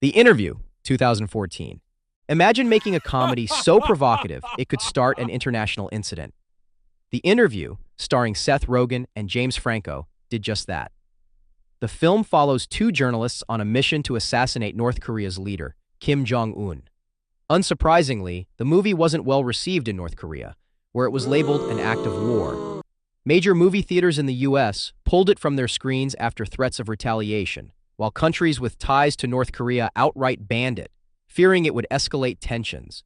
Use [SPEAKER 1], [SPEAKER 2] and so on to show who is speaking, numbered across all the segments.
[SPEAKER 1] The Interview, 2014. Imagine making a comedy so provocative it could start an international incident. The Interview, starring Seth Rogen and James Franco, did just that. The film follows two journalists on a mission to assassinate North Korea's leader, Kim Jong-un. Unsurprisingly, the movie wasn't well received in North Korea, where it was labeled an act of war. Major movie theaters in the US pulled it from their screens after threats of retaliation, while countries with ties to North Korea outright banned it, fearing it would escalate tensions.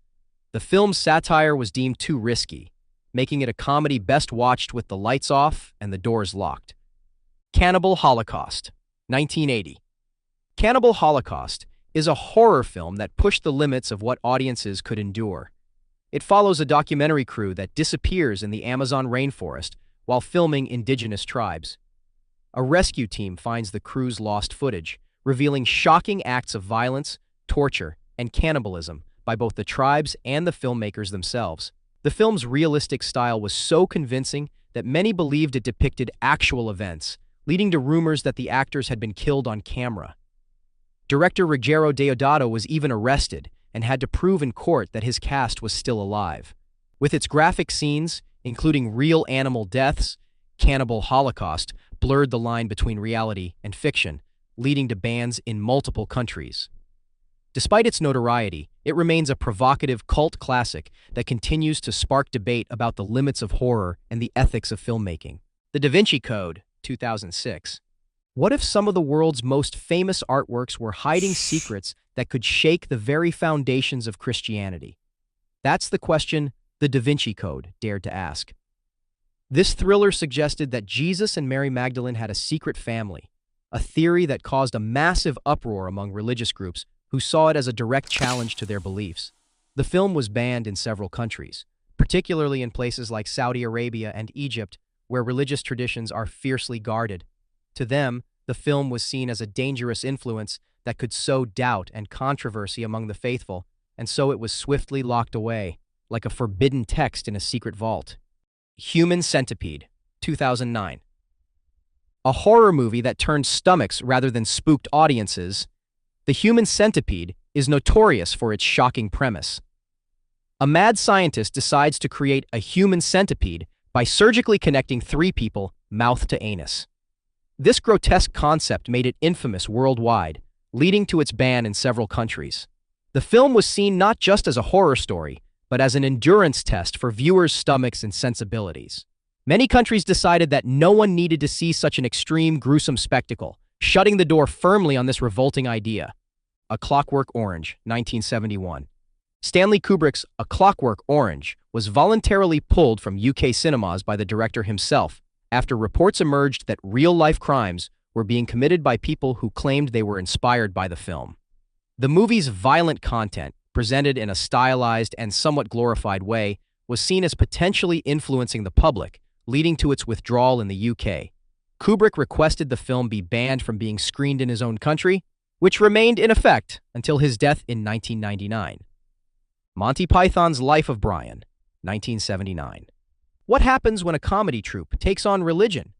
[SPEAKER 1] The film's satire was deemed too risky, making it a comedy best watched with the lights off and the doors locked. Cannibal Holocaust, 1980. Cannibal Holocaust is a horror film that pushed the limits of what audiences could endure. It follows a documentary crew that disappears in the Amazon rainforest while filming indigenous tribes. A rescue team finds the crew's lost footage, revealing shocking acts of violence, torture, and cannibalism by both the tribes and the filmmakers themselves. The film's realistic style was so convincing that many believed it depicted actual events, leading to rumors that the actors had been killed on camera. Director Ruggero Deodato was even arrested and had to prove in court that his cast was still alive. With its graphic scenes, including real animal deaths, Cannibal Holocaust blurred the line between reality and fiction, leading to bans in multiple countries. Despite its notoriety, it remains a provocative cult classic that continues to spark debate about the limits of horror and the ethics of filmmaking. The Da Vinci Code, 2006. What if some of the world's most famous artworks were hiding secrets that could shake the very foundations of Christianity? That's the question the Da Vinci Code dared to ask. This thriller suggested that Jesus and Mary Magdalene had a secret family, a theory that caused a massive uproar among religious groups who saw it as a direct challenge to their beliefs. The film was banned in several countries, particularly in places like Saudi Arabia and Egypt, where religious traditions are fiercely guarded. To them, the film was seen as a dangerous influence that could sow doubt and controversy among the faithful, and so it was swiftly locked away, like a forbidden text in a secret vault. Human Centipede, 2009. A horror movie that turned stomachs rather than spooked audiences, The Human Centipede is notorious for its shocking premise. A mad scientist decides to create a human centipede by surgically connecting three people mouth to anus. This grotesque concept made it infamous worldwide, leading to its ban in several countries. The film was seen not just as a horror story, but as an endurance test for viewers' stomachs and sensibilities. Many countries decided that no one needed to see such an extreme, gruesome spectacle, shutting the door firmly on this revolting idea. A Clockwork Orange, 1971. Stanley Kubrick's A Clockwork Orange was voluntarily pulled from UK cinemas by the director himself after reports emerged that real-life crimes were being committed by people who claimed they were inspired by the film. The movie's violent content, presented in a stylized and somewhat glorified way, was seen as potentially influencing the public, leading to its withdrawal in the UK. Kubrick requested the film be banned from being screened in his own country, which remained in effect until his death in 1999. Monty Python's Life of Brian, 1979. What happens when a comedy troupe takes on religion?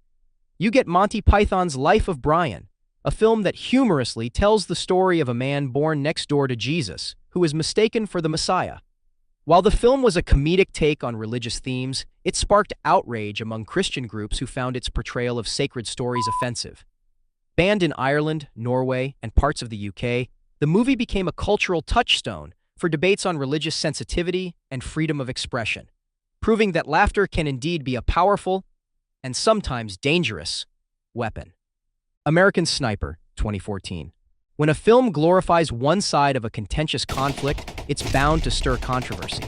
[SPEAKER 1] You get Monty Python's Life of Brian, a film that humorously tells the story of a man born next door to Jesus, who is mistaken for the Messiah. While the film was a comedic take on religious themes, it sparked outrage among Christian groups who found its portrayal of sacred stories offensive. Banned in Ireland, Norway, and parts of the UK, the movie became a cultural touchstone for debates on religious sensitivity and freedom of expression, proving that laughter can indeed be a powerful and sometimes dangerous weapon. American Sniper, 2014. When a film glorifies one side of a contentious conflict, it's bound to stir controversy.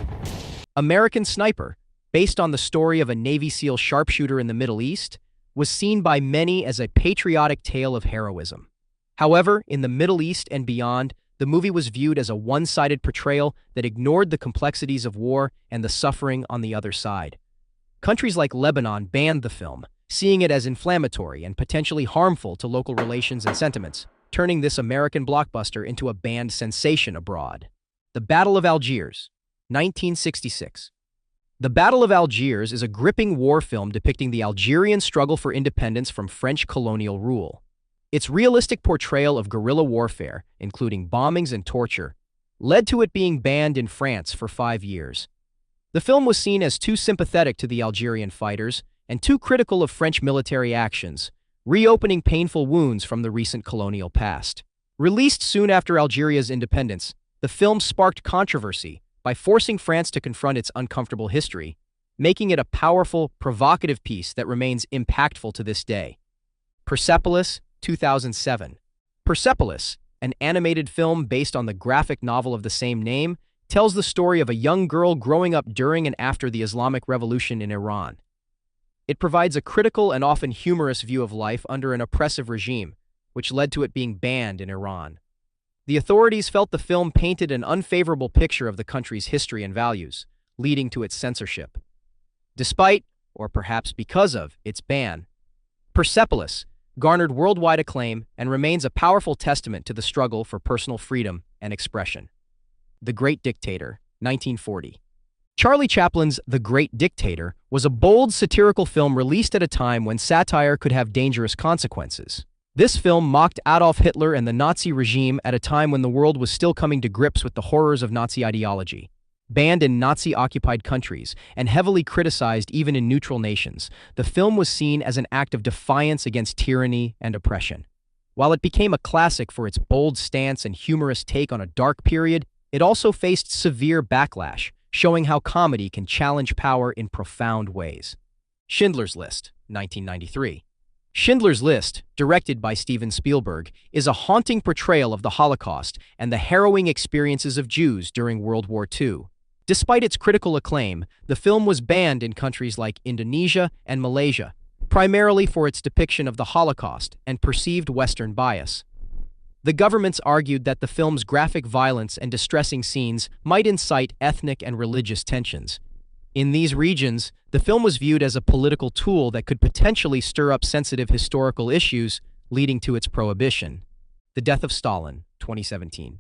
[SPEAKER 1] American Sniper, based on the story of a Navy SEAL sharpshooter in the Middle East, was seen by many as a patriotic tale of heroism. However, in the Middle East and beyond, the movie was viewed as a one-sided portrayal that ignored the complexities of war and the suffering on the other side. Countries like Lebanon banned the film, seeing it as inflammatory and potentially harmful to local relations and sentiments, turning this American blockbuster into a banned sensation abroad. The Battle of Algiers, 1966. The Battle of Algiers is a gripping war film depicting the Algerian struggle for independence from French colonial rule. Its realistic portrayal of guerrilla warfare, including bombings and torture, led to it being banned in France for 5 years. The film was seen as too sympathetic to the Algerian fighters and too critical of French military actions, reopening painful wounds from the recent colonial past. Released soon after Algeria's independence, the film sparked controversy by forcing France to confront its uncomfortable history, making it a powerful, provocative piece that remains impactful to this day. Persepolis, 2007. Persepolis, an animated film based on the graphic novel of the same name, tells the story of a young girl growing up during and after the Islamic Revolution in Iran. It provides a critical and often humorous view of life under an oppressive regime, which led to it being banned in Iran. The authorities felt the film painted an unfavorable picture of the country's history and values, leading to its censorship. Despite, or perhaps because of, its ban, Persepolis garnered worldwide acclaim and remains a powerful testament to the struggle for personal freedom and expression. The Great Dictator, 1940. Charlie Chaplin's The Great Dictator was a bold satirical film released at a time when satire could have dangerous consequences. This film mocked Adolf Hitler and the Nazi regime at a time when the world was still coming to grips with the horrors of Nazi ideology. Banned in Nazi-occupied countries and heavily criticized even in neutral nations, the film was seen as an act of defiance against tyranny and oppression. While it became a classic for its bold stance and humorous take on a dark period, it also faced severe backlash, showing how comedy can challenge power in profound ways. Schindler's List, 1993. Schindler's List, directed by Steven Spielberg, is a haunting portrayal of the Holocaust and the harrowing experiences of Jews during World War II. Despite its critical acclaim, the film was banned in countries like Indonesia and Malaysia, primarily for its depiction of the Holocaust and perceived Western bias. The governments argued that the film's graphic violence and distressing scenes might incite ethnic and religious tensions. In these regions, the film was viewed as a political tool that could potentially stir up sensitive historical issues, leading to its prohibition. The Death of Stalin, 2017.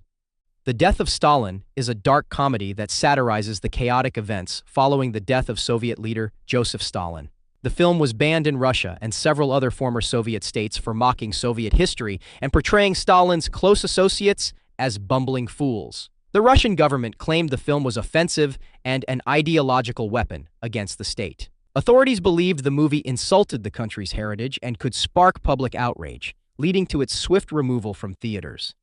[SPEAKER 1] The Death of Stalin is a dark comedy that satirizes the chaotic events following the death of Soviet leader Joseph Stalin. The film was banned in Russia and several other former Soviet states for mocking Soviet history and portraying Stalin's close associates as bumbling fools. The Russian government claimed the film was offensive and an ideological weapon against the state. Authorities believed the movie insulted the country's heritage and could spark public outrage, leading to its swift removal from theaters.